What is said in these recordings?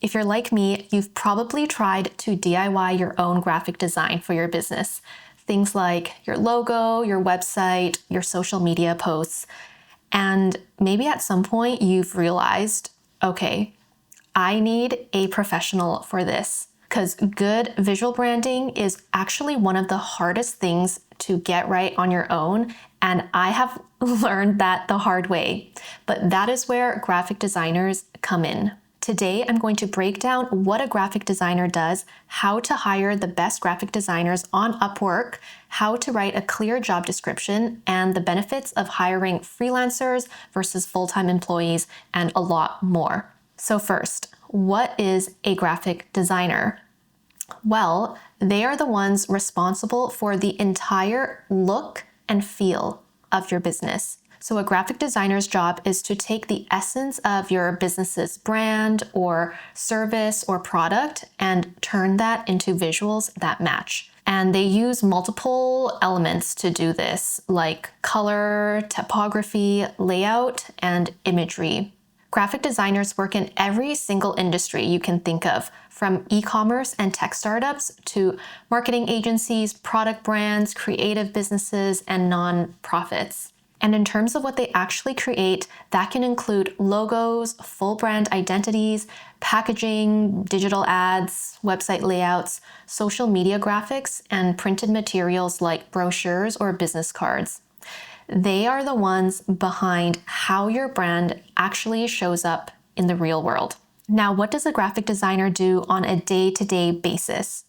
If you're like me, you've probably tried to DIY your own graphic design for your business. Things like your logo, your website, your social media posts. And maybe at some point you've realized, okay, I need a professional for this. Because good visual branding is actually one of the hardest things to get right on your own. And I have learned that the hard way. But that is where graphic designers come in. Today, I'm going to break down what a graphic designer does, how to hire the best graphic designers on Upwork, how to write a clear job description, and the benefits of hiring freelancers versus full-time employees, and a lot more. So first, what is a graphic designer? Well, they are the ones responsible for the entire look and feel of your business. So a graphic designer's job is to take the essence of your business's brand or service or product and turn that into visuals that match. And they use multiple elements to do this, like color, typography, layout, and imagery. Graphic designers work in every single industry you can think of, from e-commerce and tech startups to marketing agencies, product brands, creative businesses, and non-profits. And in terms of what they actually create, that can include logos, full brand identities, packaging, digital ads, website layouts, social media graphics, and printed materials like brochures or business cards. They are the ones behind how your brand actually shows up in the real world. Now, what does a graphic designer do on a day-to-day basis?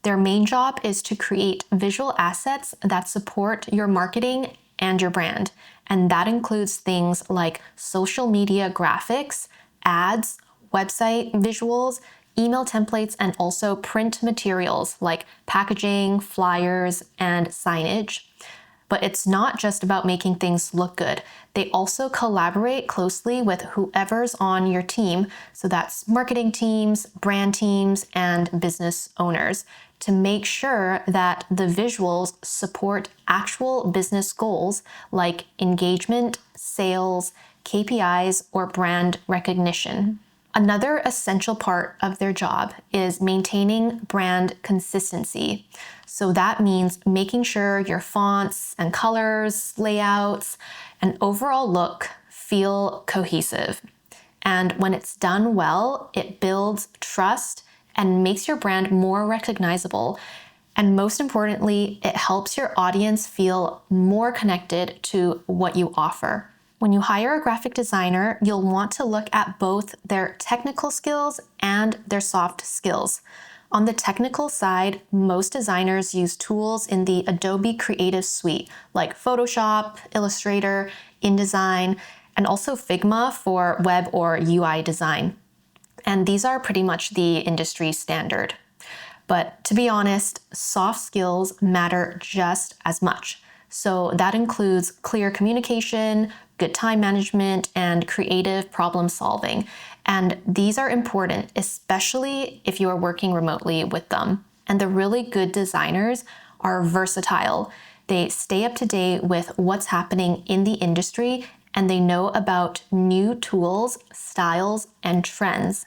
Their main job is to create visual assets that support your marketing and your brand. And that includes things like social media graphics, ads, website visuals, email templates, and also print materials like packaging, flyers, and signage. But it's not just about making things look good. They also collaborate closely with whoever's on your team. So that's marketing teams, brand teams, and business owners to make sure that the visuals support actual business goals like engagement, sales, KPIs, or brand recognition. Another essential part of their job is maintaining brand consistency. So that means making sure your fonts and colors, layouts, and overall look feel cohesive. And when it's done well, it builds trust and makes your brand more recognizable. And most importantly, it helps your audience feel more connected to what you offer. When you hire a graphic designer, you'll want to look at both their technical skills and their soft skills. On the technical side, most designers use tools in the Adobe Creative Suite like Photoshop, Illustrator, InDesign, and also Figma for web or UI design. And these are pretty much the industry standard. But to be honest, soft skills matter just as much. So that includes clear communication, good time management, and creative problem solving. And these are important, especially if you are working remotely with them. And the really good designers are versatile. They stay up to date with what's happening in the industry, and they know about new tools, styles, and trends.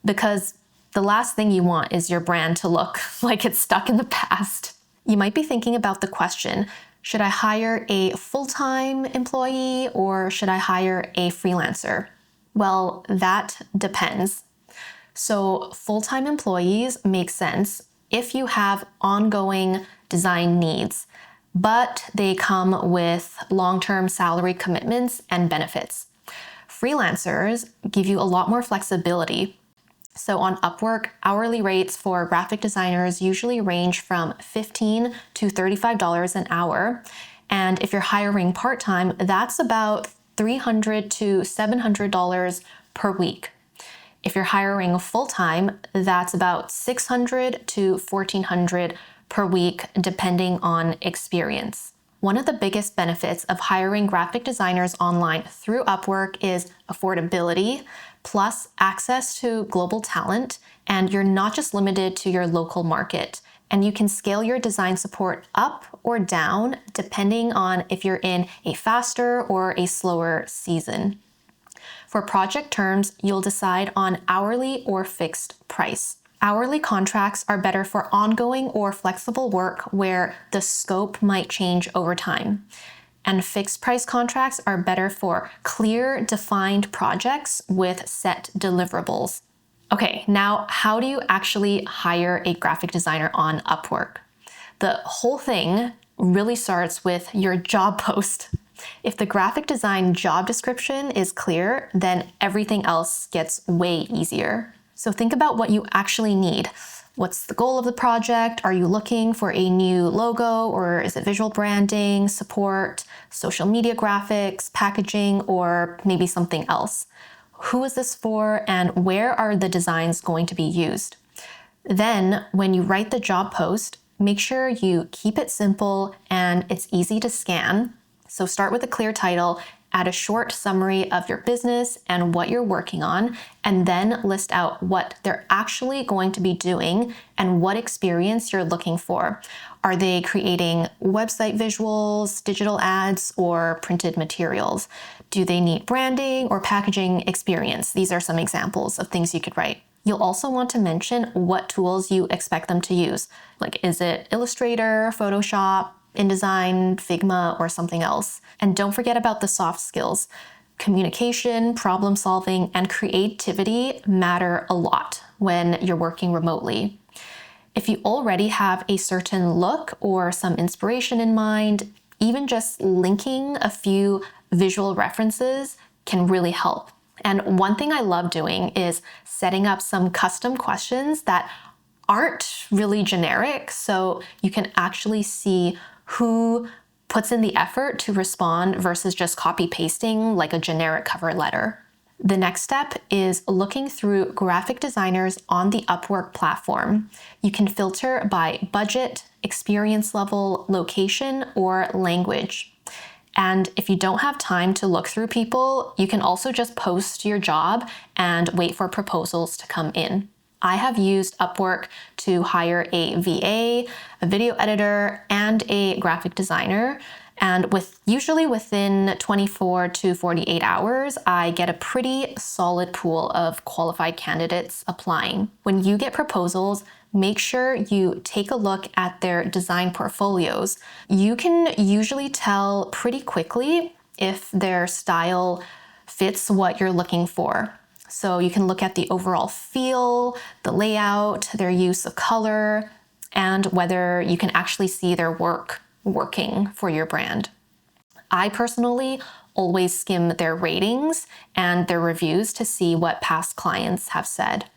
Because the last thing you want is your brand to look like it's stuck in the past. You might be thinking about the question, should I hire a full-time employee or should I hire a freelancer? Well, that depends. So full-time employees make sense if you have ongoing design needs, but they come with long-term salary commitments and benefits. Freelancers give you a lot more flexibility. So on Upwork, hourly rates for graphic designers usually range from $15 to $35 an hour. And if you're hiring part-time, that's about $300 to $700 per week. If you're hiring full-time, that's about $600 to $1,400 per week, depending on experience. One of the biggest benefits of hiring graphic designers online through Upwork is affordability, plus access to global talent, and you're not just limited to your local market. And you can scale your design support up or down depending on if you're in a faster or a slower season. For project terms, you'll decide on hourly or fixed price. Hourly contracts are better for ongoing or flexible work where the scope might change over time. And fixed price contracts are better for clear, defined projects with set deliverables. Okay, now how do you actually hire a graphic designer on Upwork? The whole thing really starts with your job post. If the graphic design job description is clear, then everything else gets way easier. So think about what you actually need. What's the goal of the project? Are you looking for a new logo, or is it visual branding, support, social media graphics, packaging, or maybe something else? Who is this for, and where are the designs going to be used? Then, when you write the job post, make sure you keep it simple and it's easy to scan. So start with a clear title, add a short summary of your business and what you're working on, and then list out what they're actually going to be doing and what experience you're looking for. Are they creating website visuals, digital ads, or printed materials? Do they need branding or packaging experience? These are some examples of things you could write. You'll also want to mention what tools you expect them to use. Like, is it Illustrator, Photoshop, InDesign, Figma, or something else? And don't forget about the soft skills. Communication, problem solving, and creativity matter a lot when you're working remotely. If you already have a certain look or some inspiration in mind, even just linking a few visual references can really help. And one thing I love doing is setting up some custom questions that aren't really generic, so you can actually see who puts in the effort to respond versus just copy pasting like a generic cover letter. The next step is looking through graphic designers on the Upwork platform. You can filter by budget, experience level, location, or language. And if you don't have time to look through people, you can also just post your job and wait for proposals to come in. I have used Upwork to hire a VA, a video editor, and a graphic designer. And usually within 24 to 48 hours, I get a pretty solid pool of qualified candidates applying. When you get proposals, make sure you take a look at their design portfolios. You can usually tell pretty quickly if their style fits what you're looking for. So you can look at the overall feel, the layout, their use of color, and whether you can actually see their work working for your brand. I personally always skim their ratings and their reviews to see what past clients have said.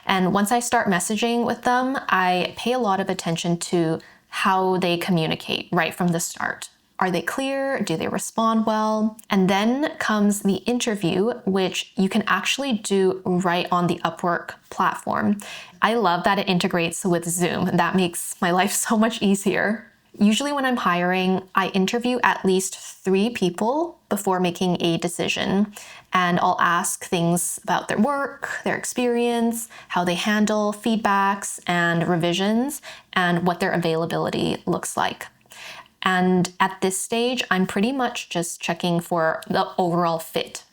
And once I start messaging with them, I pay a lot of attention to how they communicate right from the start. Are they clear? Do they respond well? And then comes the interview, which you can actually do right on the Upwork platform. I love that it integrates with Zoom. That makes my life so much easier. Usually when I'm hiring, I interview at least 3 people before making a decision. And I'll ask things about their work, their experience, how they handle feedbacks and revisions, and what their availability looks like. And at this stage, I'm pretty much just checking for the overall fit.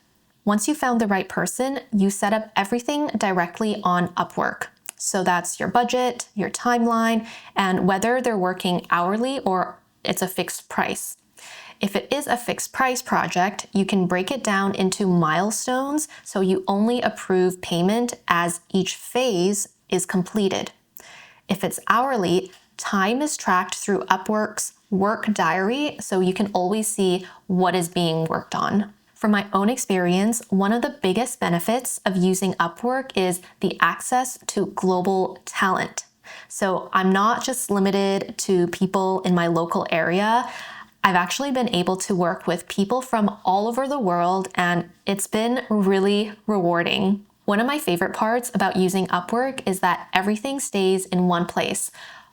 Once you found the right person, you set up everything directly on Upwork. So that's your budget, your timeline, and whether they're working hourly or it's a fixed price. If it is a fixed price project, you can break it down into milestones so you only approve payment as each phase is completed. If it's hourly, time is tracked through Upwork's work diary, so you can always see what is being worked on. From my own experience, one of the biggest benefits of using Upwork is the access to global talent. So I'm not just limited to people in my local area. I've actually been able to work with people from all over the world, and it's been really rewarding. One of my favorite parts about using Upwork is that everything stays in one place.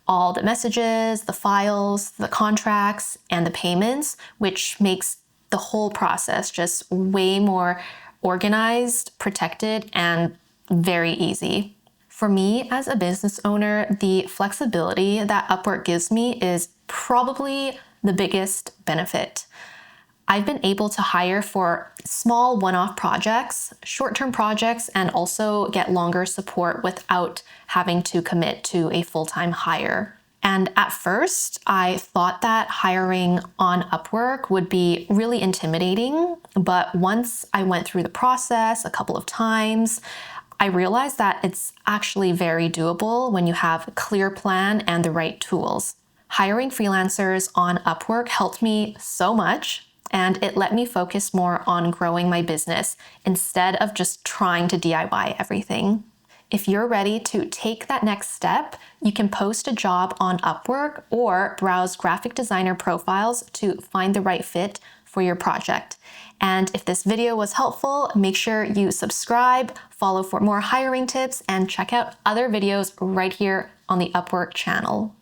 All the messages, the files, the contracts, and the payments, which makes the whole process just way more organized, protected, and very easy. For me as a business owner, the flexibility that Upwork gives me is probably the biggest benefit. I've been able to hire for small one-off projects, short-term projects, and also get longer support without having to commit to a full-time hire. And at first, I thought that hiring on Upwork would be really intimidating, but once I went through the process a couple of times, I realized that it's actually very doable when you have a clear plan and the right tools. Hiring freelancers on Upwork helped me so much, and it let me focus more on growing my business instead of just trying to DIY everything. If you're ready to take that next step, you can post a job on Upwork or browse graphic designer profiles to find the right fit for your project. And if this video was helpful, make sure you subscribe, follow for more hiring tips, and check out other videos right here on the Upwork channel.